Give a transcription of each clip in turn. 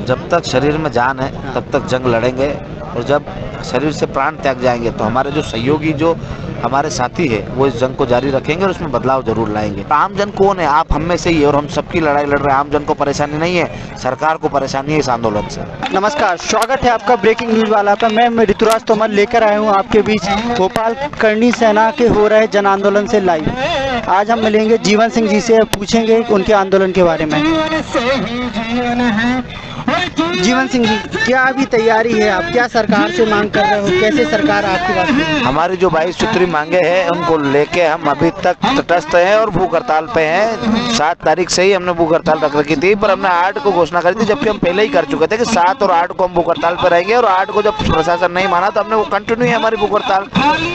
जब तक शरीर में जान है तब तक जंग लड़ेंगे, और जब शरीर से प्राण त्याग जाएंगे तो हमारे जो सहयोगी, जो हमारे साथी है, वो इस जंग को जारी रखेंगे और उसमें बदलाव जरूर लाएंगे। आम जन कौन है? आप हम में से ही है, और हम सबकी लड़ाई लड़ रहे हैं। आम जन को परेशानी नहीं है, सरकार को परेशानी है इस आंदोलन से। नमस्कार, स्वागत है आपका ब्रेकिंग न्यूज वाला पे। मैं ऋतुराज तोमर लेकर आया हूँ आपके बीच भोपाल करणी सेना के हो रहे जन आंदोलन से लाइव। आज हम मिलेंगे जीवन सिंह जी से, पूछेंगे उनके आंदोलन के बारे में। जीवन सिंह जी, क्या अभी तैयारी है? आप क्या सरकार से मांग कर रहे हो? कैसे सरकार आपकी बात सुनेगी? हमारी जो 22 सूत्री मांगे हैं उनको लेके हम अभी तक तटस्थ हैं और भूख हड़ताल पे हैं। 7 तारीख से ही हमने भूख हड़ताल रख रखी थी, पर हमने 8 को घोषणा करी थी, जबकि हम पहले ही कर चुके थे कि 7 और 8 को हम भूख हड़ताल पे रहेंगे। और 8 को जब प्रशासन नहीं माना तो हमने वो कंटिन्यू है हमारी भूख हड़ताल,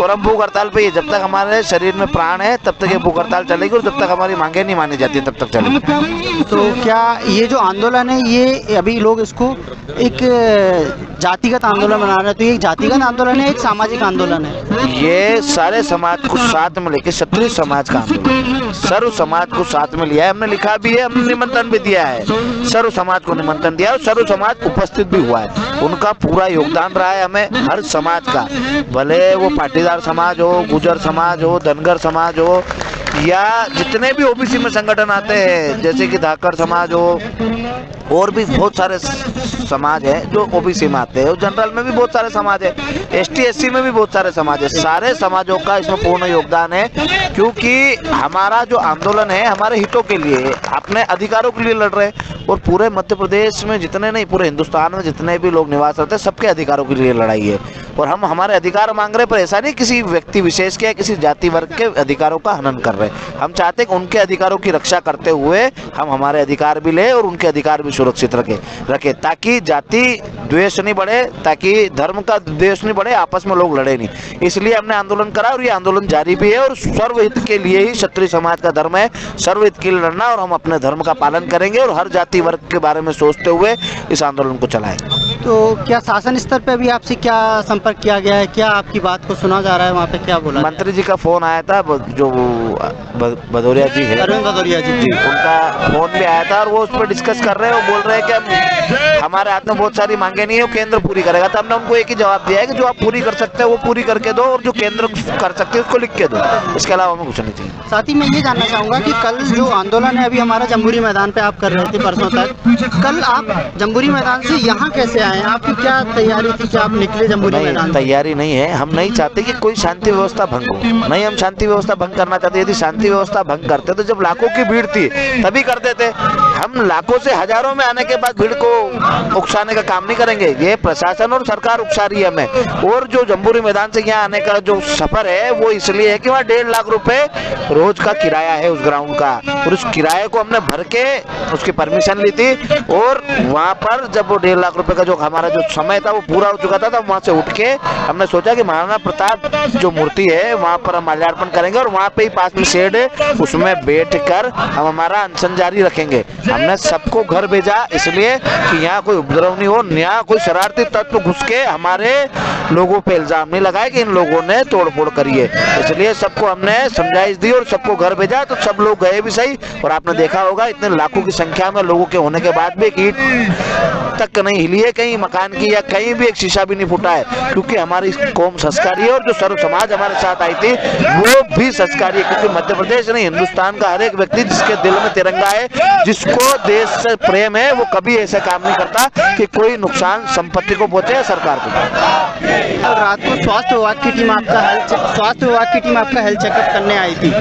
और हम भूख हड़ताल पे ही जब तक हमारे शरीर में प्राण है तब तक ये भूख हड़ताल चलेगी, और जब तक हमारी मांगे नहीं मानी जाती तब तक चलेगी। तो क्या ये जो आंदोलन है, ये अभी लोग इसको एक जातिगत आंदोलन बना रहे हैं, तो ये एक जातिगत आंदोलन है, एक सामाजिक आंदोलन है? ये सारे समाज को साथ में लेके क्षत्रिय समाज का आंदोलन, सर्व समाज को साथ में लिया है। हमने लिखा भी है, हमने निमंत्रण भी दिया है, सर्व समाज को निमंत्रण दिया है और सर्व समाज उपस्थित भी हुआ है। उनका पूरा योगदान रहा है हमें, हर समाज का, भले वो पाटीदार समाज हो, गुजर समाज हो, धनगर समाज हो, या जितने भी ओबीसी में संगठन आते हैं, जैसे कि धाकड़ समाज हो, और भी बहुत सारे समाज है जो ओबीसी में आते हैं, और जनरल में भी बहुत सारे समाज है, एसटी एससी में भी बहुत सारे समाज है। सारे समाजों का इसमें पूर्ण योगदान है, क्योंकि हमारा जो आंदोलन है हमारे हितों के लिए, अपने अधिकारों के लिए लड़ रहे हैं। और पूरे मध्य प्रदेश में जितने नहीं, पूरे हिंदुस्तान में जितने भी लोग निवास करते हैं, सबके अधिकारों के लिए लड़ाई है। और हम हमारे अधिकार मांग रहे हैं, पर ऐसा नहीं किसी व्यक्ति विशेष के या किसी जाति वर्ग के अधिकारों का हनन कर रहे हैं। हम चाहते हैं कि उनके अधिकारों की रक्षा करते हुए हम हमारे अधिकार भी लें और उनके अधिकार भी सुरक्षित रखे, ताकि जाति द्वेष नहीं बढ़े, ताकि धर्म का द्वेष नहीं बढ़े, आपस में लोग लड़े नहीं। इसलिए हमने आंदोलन करा और ये आंदोलन जारी भी है, और सर्वहित के लिए ही क्षत्रिय समाज का धर्म है, सर्वहित के लिए लड़ना, और हम अपने धर्म का पालन करेंगे और हर जाति वर्ग के बारे में सोचते हुए इस आंदोलन को चलाएंगे। तो क्या शासन स्तर पे भी आपसे क्या संपर्क किया गया है? क्या आपकी बात को सुना जा रहा है? वहाँ पे क्या बोला? मंत्री जी का फोन आया था, जो भदौरिया जी है, अरविंद भदौरिया जी, उनका फोन भी आया था, और वो उस पर डिस्कस कर रहे हैं। वो बोल रहे हैं कि हमारे हाथ में बहुत सारी मांगे नहीं है, वो केंद्र पूरी करेगा। तो हमने उनको एक ही जवाब दिया है कि जो आप पूरी कर सकते हैं वो पूरी करके दो, और जो केंद्र कर सकते हैं उसको लिख के दो, इसके अलावा हमें कुछ नहीं चाहिए। साथ ही मैं ये जानना चाहूँगा कि कल जो आंदोलन है अभी हमारा जम्बूरी मैदान पे आप कर रहे थे परसों तक, कल आप जम्बूरी मैदान से यहाँ कैसे आए? आपकी क्या तैयारी थी कि आप निकले जम्बूरी मैदान? तैयारी नहीं है, हम नहीं चाहते कि कोई शांति व्यवस्था भंग हो, नहीं हम शांति व्यवस्था भंग करना चाहते। यदि शांति व्यवस्था भंग करते तो जब लाखों की भीड़ थी तभी करते थे। हम लाखों से हजारों में आने के बाद भीड़ को उकसाने का काम नहीं करेंगे, ये प्रशासन और सरकार उकसा रही है हमें। और जो जम्बूरी मैदान से यहाँ आने का जो सफर है वो इसलिए है कि वहाँ 1.5 लाख रुपए रोज का किराया है उस ग्राउंड का, और उस किराए को हमने भर के उसकी परमिशन ली थी। और वहाँ पर जब वो 1.5 लाख रुपए का जो हमारा जो समय था वो पूरा हो चुका था, तब वहाँ से उठ के हमने सोचा कि महाराणा प्रताप जो मूर्ति है वहाँ पर हम माल्यार्पण करेंगे, और वहाँ पे ही पास में शेड है, उसमें बैठ कर हम हमारा अनशन जारी रखेंगे। हमने सबको घर भेजा इसलिए कि यहाँ कोई उपद्रव नहीं हो, यहाँ कोई शरारती तत्व घुस के हमारे लोगों पे इल्जाम नहीं लगाए कि इन लोगों ने तोड़फोड़ करी है। इसलिए सबको हमने समझाइश दी और सबको घर भेजा, तो सब लोग गए भी सही। और आपने देखा होगा इतने लाखों की संख्या में लोगों के होने के बाद भी एक ईंट तक नहीं हिली है कहीं मकान की, या कहीं भी एक शीशा भी नहीं फूटा है, क्योंकि हमारी कौम संस्कारी है। और जो सर्व समाज हमारे साथ आई थी वो भी संस्कारी है, क्योंकि मध्य प्रदेश नहीं, हिंदुस्तान का हर एक व्यक्ति जिसके दिल में तिरंगा है, जिसको देश से प्रेम है, वो कभी ऐसा काम नहीं करता कि कोई नुकसान संपत्ति को पहुंचे या सरकार को। रात को स्वास्थ्य विभाग की टीम आपका हेल्थ चेकअप करने आई थी।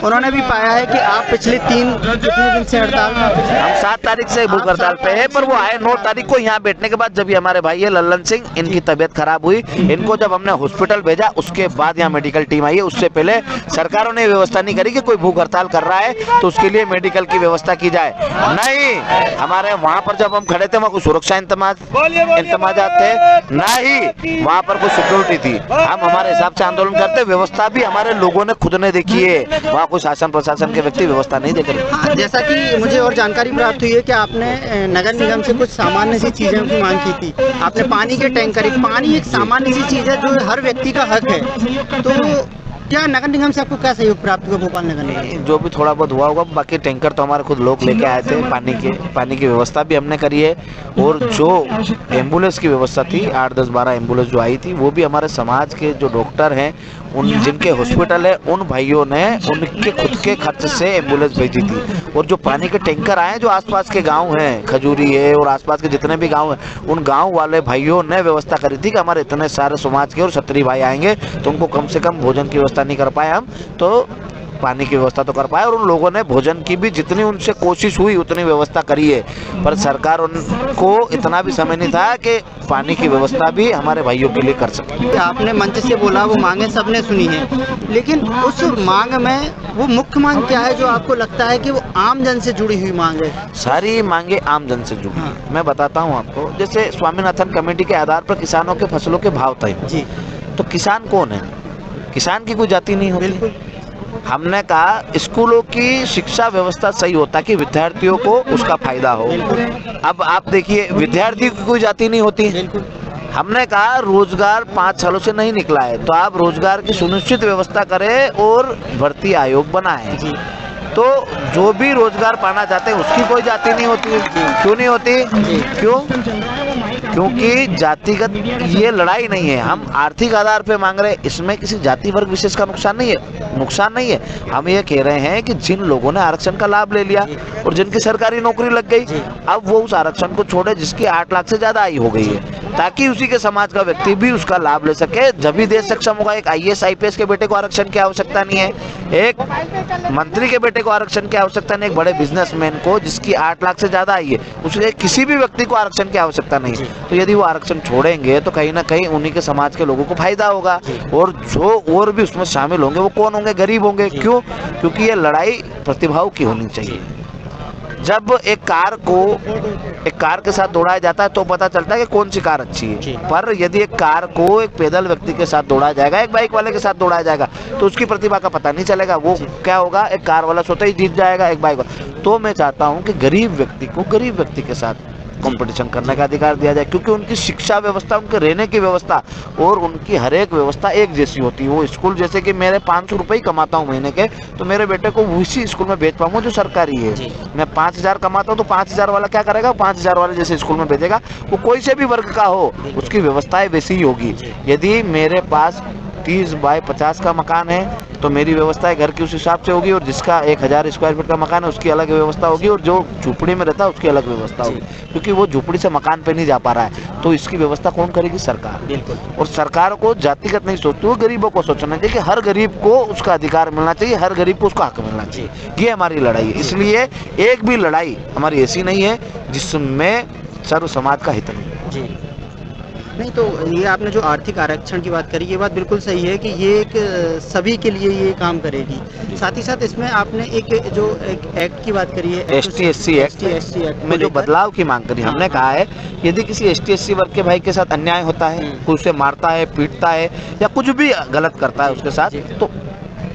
उन्होंने भी पाया है कि आप पिछले कितने दिन से हड़ताल में? हम 7 तारीख से भूख हड़ताल पे है, पर वो आए 9 तारीख को यहाँ बैठने के बाद। जब ये हमारे भाई है लल्लन सिंह, इनकी तबीयत खराब हुई, इनको जब हमने हॉस्पिटल भेजा उसके बाद यहाँ मेडिकल टीम आई है। उससे पहले सरकारों ने व्यवस्था नहीं करी कि कोई भूख हड़ताल कर रहा है तो उसके लिए मेडिकल की व्यवस्था की जाए। नहीं, हमारे वहाँ पर जब हम खड़े थे वहाँ कोई सुरक्षा इंतजामात थे, ना ही वहाँ पर कोई सिक्योरिटी थी। हम हमारे हिसाब से आंदोलन करते, व्यवस्था भी हमारे लोगों ने खुद ने देखी है, वहाँ कोई शासन प्रशासन के व्यक्ति व्यवस्था नहीं देख रहे। हाँ, जैसा कि मुझे और जानकारी प्राप्त हुई है कि आपने नगर निगम से कुछ सामान्य सी चीज़ों की मांग की थी। आपने पानी के टैंकर, पानी एक सामान्य सी चीज़ है जो हर व्यक्ति का हक है, तो क्या नगर निगम से आपको क्या सहयोग प्राप्त हुआ, भोपाल नगर निगम से? जो भी थोड़ा बहुत हुआ होगा, बाकी टैंकर तो हमारे खुद लोग लेके आए थे, पानी की व्यवस्था भी हमने करी है। और जो एम्बुलेंस की व्यवस्था थी, 8-10-12 एम्बुलेंस जो आई थी, वो भी हमारे समाज के जो डॉक्टर हैं, उन जिनके हॉस्पिटल है, उन भाइयों ने उनके खुद के खर्च से एम्बुलेंस भेजी थी। और जो पानी के टैंकर आए, जो आसपास के गांव हैं, खजूरी है और आसपास के जितने भी गांव हैं, उन गांव वाले भाइयों ने व्यवस्था करी थी कि हमारे इतने सारे समाज के और क्षत्रिय भाई आएंगे, तो उनको कम से कम भोजन की व्यवस्था नहीं कर पाए हम, तो पानी की व्यवस्था तो कर पाए। और उन लोगों ने भोजन की भी जितनी उनसे कोशिश हुई उतनी व्यवस्था करी है, पर सरकार उनको इतना भी समय नहीं था कि पानी की व्यवस्था भी हमारे भाइयों के लिए कर सके। आपने मंच से बोला वो मांगे सबने सुनी है, लेकिन उस मांग में वो मुख्य मांग क्या है जो आपको लगता है कि वो आम जन से जुड़ी हुई मांग है? सारी मांगे आम जन से जुड़ी हैं। मैं बताता हूँ आपको, जैसे स्वामीनाथन कमेटी के आधार पर किसानों के फसलों के भाव तय हो। जी, तो किसान कौन है? किसान की कोई जाति नहीं होती। बिल्कुल। हमने कहा स्कूलों की शिक्षा व्यवस्था सही हो ताकि विद्यार्थियों को उसका फायदा हो। अब आप देखिए, विद्यार्थी की कोई जाति नहीं होती। बिल्कुल। हमने कहा रोजगार 5 सालों से नहीं निकला है, तो आप रोजगार की सुनिश्चित व्यवस्था करें और भर्ती आयोग बनाएं। जी, तो जो भी रोजगार पाना चाहते हैं उसकी कोई जाति नहीं होती है। क्यों नहीं होती? क्यों? क्योंकि जातिगत ये लड़ाई नहीं है, हम आर्थिक आधार पे मांग रहे हैं, इसमें किसी जाति वर्ग विशेष का नुकसान नहीं है। हम ये कह रहे हैं कि जिन लोगों ने आरक्षण का लाभ ले लिया और जिनकी सरकारी नौकरी लग गई, अब वो उस आरक्षण को छोड़े जिसकी 8 लाख से ज्यादा आयु हो गई है, ताकि उसी के समाज का व्यक्ति भी उसका लाभ ले सके। जब भी देश सक्षम होगा। एक IAS IPS के बेटे को आरक्षण की आवश्यकता नहीं है, एक मंत्री के बेटे को आरक्षण की आवश्यकता नहीं, एक बड़े बिजनेसमैन को जिसकी 8 लाख से ज्यादा आई है, उसके किसी भी व्यक्ति को आरक्षण की आवश्यकता नहीं है। तो यदि वो आरक्षण छोड़ेंगे तो कहीं ना कहीं उन्हीं के समाज के लोगों को फायदा होगा। और जो और भी उसमें शामिल होंगे वो कौन होंगे? गरीब होंगे। क्यों? क्योंकि ये लड़ाई प्रतिभाओं की होनी चाहिए। जब एक कार के साथ दौड़ाया जाता है तो पता चलता है कि कौन सी कार अच्छी है। पर यदि एक कार को एक पैदल व्यक्ति के साथ दौड़ाया जाएगा, एक बाइक वाले के साथ दौड़ाया जाएगा, तो उसकी प्रतिभा का पता नहीं चलेगा। वो क्या होगा? एक कार वाला स्वतः ही जीत जाएगा, एक बाइक वाला। तो मैं चाहता हूं कि गरीब व्यक्ति को गरीब व्यक्ति के साथ कंपटीशन करने का अधिकार दिया जाए, क्योंकि उनकी शिक्षा व्यवस्था, उनके रहने की व्यवस्था और उनकी हर एक व्यवस्था एक जैसी होती है। वो स्कूल, जैसे कि मेरे 500 रुपये ही कमाता हूँ महीने के, तो मेरे बेटे को उसी स्कूल में भेज पाऊंगा जो सरकारी है। मैं 5000 कमाता हूँ तो 5000 वाला क्या करेगा? 5000 वाले जैसे स्कूल में भेजेगा। वो कोई से भी वर्ग का हो, उसकी व्यवस्थाएं वैसी ही होगी। यदि मेरे पास 30 बाय 50 का मकान है तो मेरी व्यवस्था घर की उस हिसाब से होगी, और जिसका 1000 स्क्वायर फीट का मकान है उसकी अलग व्यवस्था होगी, और जो झुपड़ी में रहता है उसकी अलग व्यवस्था होगी। क्योंकि वो झुपड़ी से मकान पे नहीं जा पा रहा है, तो इसकी व्यवस्था कौन करेगी? सरकार। बिल्कुल। और सरकार को जातिगत नहीं सोचती, वो गरीबों को सोचना चाहिए कि हर गरीब को उसका अधिकार मिलना चाहिए, हर गरीब को उसका हक मिलना चाहिए। ये हमारी लड़ाई है। इसलिए एक भी लड़ाई हमारी ऐसी नहीं है जिसमें सर्व समाज का हित नहीं। जी। नहीं, तो ये आपने जो आर्थिक आरक्षण की बात करी, ये बात बिल्कुल सही है कि ये एक सभी के लिए ये काम करेगी। साथ ही साथ इसमें आपने एक एक्ट की बात करी है, ST SC एक्ट में जो बदलाव की मांग करी, हमने कहा है यदि किसी ST SC वर्ग के भाई के साथ अन्याय होता है, कोई उसे मारता है, पीटता है या कुछ भी गलत करता है उसके साथ, तो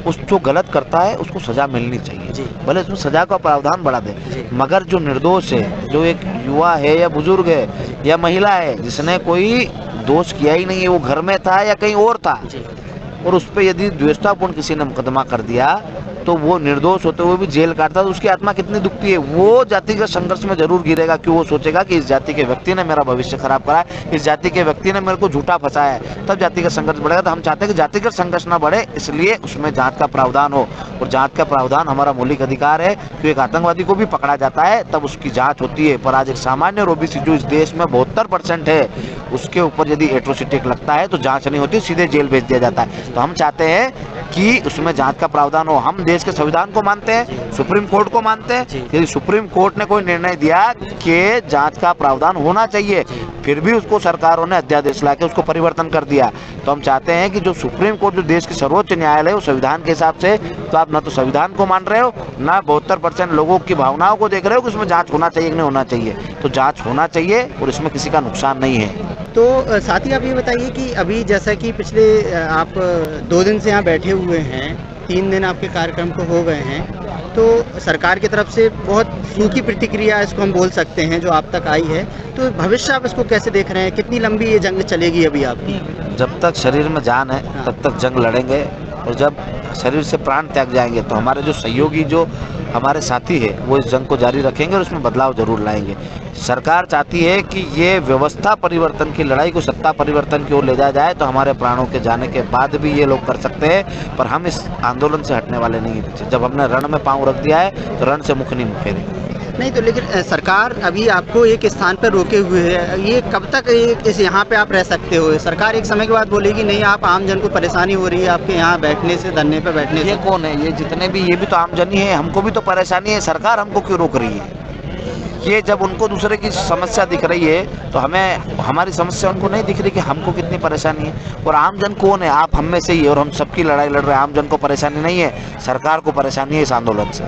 उस जो गलत करता है उसको सजा मिलनी चाहिए। भले उसमें सजा का प्रावधान बढ़ा दे, मगर जो निर्दोष है, जो एक युवा है या बुजुर्ग है या महिला है जिसने कोई दोष किया ही नहीं है, वो घर में था या कहीं और था, और उस पर यदि द्वेषतापूर्ण किसी ने मुकदमा कर दिया तो वो निर्दोष होते हुए भी जेल काटता है, तो उसकी आत्मा कितनी दुखती है। वो जातिगत संघर्ष में जरूर गिरेगा, कि वो सोचेगा कि इस जाति के व्यक्ति ने मेरा भविष्य खराब करा है, इस जाति के व्यक्ति ने मेरे को झूठा फंसाया है, तब जातिगत संघर्ष बढ़ेगा। तो हम चाहते हैं कि जातिगत संघर्ष ना बढ़े, इसलिए उसमें जांच का प्रावधान हो, और जांच का प्रावधान हमारा मौलिक अधिकार है। कि एक आतंकवादी को भी पकड़ा जाता है तब उसकी जांच होती है, पर आज एक सामान्य OBC जो इस देश में 72% है, उसके ऊपर यदि एट्रोसिटी लगता है तो जांच नहीं होती, सीधे जेल भेज दिया जाता है। तो हम चाहते हैं कि उसमें जांच का प्रावधान हो। हम देश के संविधान को मानते हैं, सुप्रीम कोर्ट को मानते हैं। यदि सुप्रीम कोर्ट ने कोई निर्णय दिया कि जांच का प्रावधान होना चाहिए, फिर भी उसको सरकारों ने अध्यादेश लाके उसको परिवर्तन कर दिया, तो हम चाहते हैं कि जो सुप्रीम कोर्ट, जो देश की सर्वोच्च न्यायालय, वो संविधान के हिसाब से, तो आप ना तो संविधान को मान रहे हो, ना 72% लोगों की भावनाओं को देख रहे हो कि उसमें जांच होना चाहिए कि नहीं होना चाहिए। तो जांच होना चाहिए और इसमें किसी का नुकसान नहीं है। तो साथ ही आप ये बताइए कि अभी जैसा कि पिछले आप 2 दिन से यहाँ बैठे हुए हैं, 3 दिन आपके कार्यक्रम को हो गए हैं, तो सरकार की तरफ से बहुत सूखी प्रतिक्रिया इसको हम बोल सकते हैं जो आप तक आई है, तो भविष्य आप इसको कैसे देख रहे हैं? कितनी लंबी ये जंग चलेगी अभी आपकी? जब तक शरीर में जान है तब तक जंग लड़ेंगे, और जब शरीर से प्राण त्याग जाएंगे तो हमारे जो सहयोगी, जो हमारे साथी है, वो इस जंग को जारी रखेंगे और उसमें बदलाव जरूर लाएंगे। सरकार चाहती है कि ये व्यवस्था परिवर्तन की लड़ाई को सत्ता परिवर्तन की ओर ले जाया जाए, तो हमारे प्राणों के जाने के बाद भी ये लोग कर सकते हैं, पर हम इस आंदोलन से हटने वाले नहीं हैं। जब हमने रण में पांव रख दिया है तो रण से मुख नहीं फेरेंगे। नहीं तो लेकिन सरकार अभी आपको एक स्थान पर रोके हुए है, ये कब तक इस यहाँ पे आप रह सकते हो? सरकार एक समय के बाद बोलेगी नहीं, आप आम जन को परेशानी हो रही है आपके यहाँ बैठने से, धरने पे बैठने ये से। कौन है? ये जितने भी, ये भी तो आमजनी है, हमको भी तो परेशानी है। सरकार हमको क्यों रोक रही है? ये जब उनको दूसरे की समस्या दिख रही है तो हमें हमारी समस्या उनको नहीं दिख रही कि हमको कितनी परेशानी है। और आमजन कौन है? आप हम में से ही है और हम सबकी लड़ाई लड़ रहे हैं। आमजन को परेशानी नहीं है, सरकार को परेशानी है इस आंदोलन से।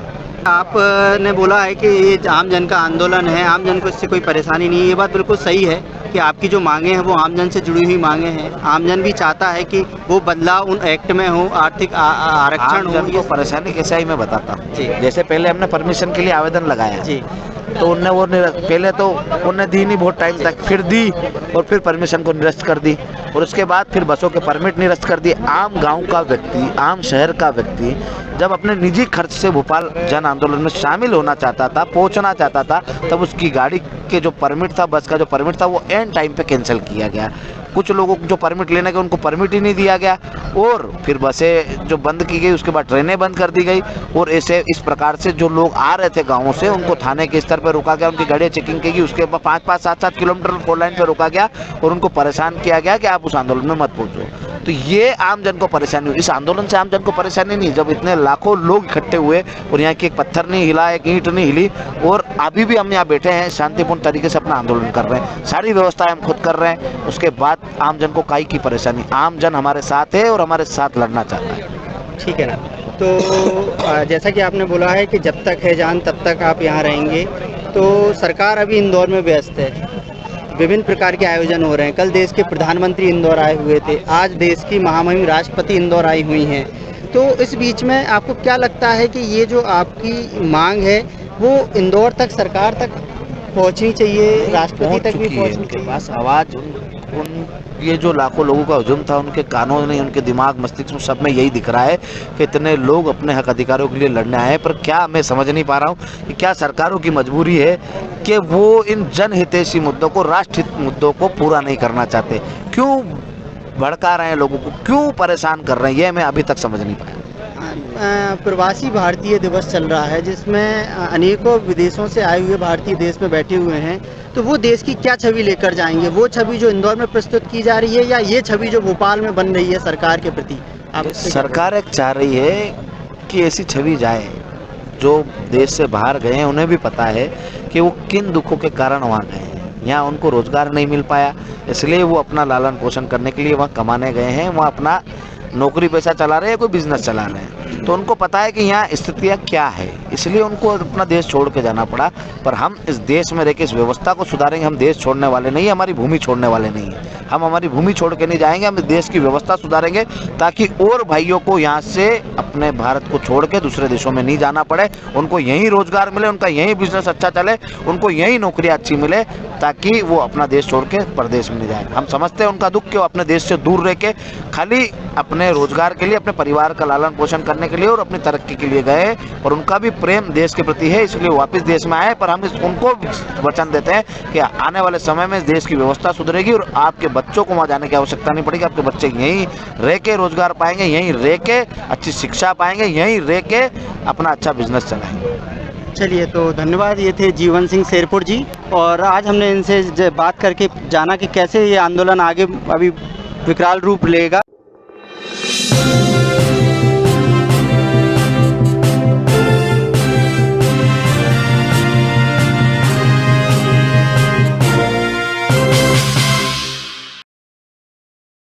आपने बोला है कि ये आम जन का आंदोलन है, आम जन को इससे कोई परेशानी नहीं है। ये बात बिल्कुल सही है कि आपकी जो मांगे हैं वो आम जन से जुड़ी हुई मांगे हैं। आम जन भी चाहता है कि वो बदलाव उन एक्ट में हो, आर्थिक आरक्षण हो। आमजन को परेशानी कैसे आई मैं बताता हूँ। जी। जैसे पहले हमने परमिशन के लिए आवेदन लगाया जी तो उनने वो पहले तो उनने दी नहीं बहुत टाइम तक, फिर दी और फिर परमिशन को निरस्त कर दी और उसके बाद फिर बसों के परमिट निरस्त कर दिए। आम गांव का व्यक्ति, आम शहर का व्यक्ति जब अपने निजी खर्च से भोपाल जन आंदोलन में शामिल होना चाहता था, पहुंचना चाहता था, तब उसकी गाड़ी के जो परमिट था, बस का जो परमिट था, वो एंड टाइम पे कैंसिल किया गया। कुछ लोगों को जो परमिट लेने के उनको परमिट ही नहीं दिया गया और फिर बसें जो बंद की गई, उसके बाद ट्रेनें बंद कर दी गई। और ऐसे इस प्रकार से जो लोग आ रहे थे गाँवों से उनको थाने के स्तर पर रोका गया, उनकी गाड़ियाँ चेकिंग की गई, उसके बाद 5-5, 7-7 किलोमीटर फोर लाइन पर रोका गया और उनको परेशान किया गया कि आप उस आंदोलन में मत पहुँचो। तो ये आम जन को परेशानी हुई। इस आंदोलन से आम जन को परेशानी नहीं, जब इतने लाखों लोग इकट्ठे हुए और यहाँ की एक पत्थर नहीं हिला, एक ईंट नहीं हिली और अभी भी हम यहाँ बैठे हैं शांतिपूर्ण तरीके से अपना आंदोलन कर रहे हैं, सारी व्यवस्थाएं हम खुद कर रहे हैं। उसके बाद आम जन को काई की परेशानी? आम जन हमारे साथ है और हमारे साथ लड़ना चाहता है। ठीक है ना। तो जैसा कि आपने बोला है कि जब तक है जान तब तक आप यहाँ रहेंगे, तो सरकार अभी इंदौर में व्यस्त है, विभिन्न प्रकार के आयोजन हो रहे हैं। कल देश के प्रधानमंत्री इंदौर आए हुए थे, आज देश की महामहिम राष्ट्रपति इंदौर आई हुई हैं। तो इस बीच में आपको क्या लगता है कि ये जो आपकी मांग है वो इंदौर तक, सरकार तक पहुंचनी चाहिए, राष्ट्रपति तक भी पहुंचनी उनके चाहिए? पास आवाज उन ये जो लाखों लोगों का हुजूम था, उनके कानों में, उनके दिमाग, मस्तिष्क में, सब में यही दिख रहा है कि इतने लोग अपने हक अधिकारों के लिए लड़ने आए हैं। पर क्या मैं समझ नहीं पा रहा हूँ कि क्या सरकारों की मजबूरी है कि वो इन जनहितैषी मुद्दों को, राष्ट्रहित मुद्दों को पूरा नहीं करना चाहते? क्यों भड़का रहे हैं लोगों को, क्यों परेशान कर रहे हैं, ये मैं अभी तक समझ नहीं पाया। प्रवासी भारतीय दिवस चल रहा है जिसमें अनेकों विदेशों से आए हुए भारतीय देश में बैठे हुए हैं, तो वो देश की क्या छवि लेकर जाएंगे? वो छवि जो इंदौर में प्रस्तुत की जा रही है या ये छवि जो भोपाल में बन रही है सरकार के प्रति? आप सरकार एक चाह रही है कि ऐसी छवि जाए, जो देश से बाहर गए हैं उन्हें भी पता है कि वो किन दुखों के कारण वहाँ गए हैं। यहाँ उनको रोजगार नहीं मिल पाया, इसलिए वो अपना लालन पोषण करने के लिए वहाँ कमाने गए हैं, वहाँ अपना नौकरी पैसा चला रहे हैं, कोई बिजनेस चला रहे हैं। तो उनको पता है कि यहाँ स्थितियाँ क्या है, इसलिए उनको अपना देश छोड़ के जाना पड़ा। पर हम इस देश में रहकर इस व्यवस्था को सुधारेंगे, हम देश छोड़ने वाले नहीं, हमारी भूमि छोड़ने वाले नहीं हैं। हम हमारी भूमि छोड़ के नहीं जाएंगे, हम इस देश की व्यवस्था सुधारेंगे ताकि और भाइयों को यहाँ से अपने भारत को छोड़ के दूसरे देशों में नहीं जाना पड़े, उनको यहीं रोजगार मिले, उनका यहीं बिजनेस अच्छा चले, उनको यहीं नौकरियाँ अच्छी मिले, ताकि वो अपना देश छोड़ के परदेश में नहीं जाए। हम समझते हैं उनका दुख कि वो अपने देश से दूर रह के खाली अपने रोजगार के लिए, अपने परिवार का लालन पोषण करने के लिए और अपनी तरक्की के लिए गए, और उनका भी प्रेम देश के प्रति है, इसलिए वापस देश में आए। पर हम उनको वचन देते हैं कि आने वाले समय में देश की व्यवस्था सुधरेगी और आपके बच्चों को वहाँ जाने की आवश्यकता नहीं पड़ेगी। आपके बच्चे यहीं रह के रोजगार पाएंगे, यहीं रह के अच्छी शिक्षा पाएंगे, यहीं रह के अपना अच्छा बिजनेस चलाएंगे। चलिए, तो धन्यवाद। ये थे जीवन सिंह शेरपुर जी, और आज हमने इनसे बात करके जाना कि कैसे ये आंदोलन आगे अभी विकराल रूप लेगा।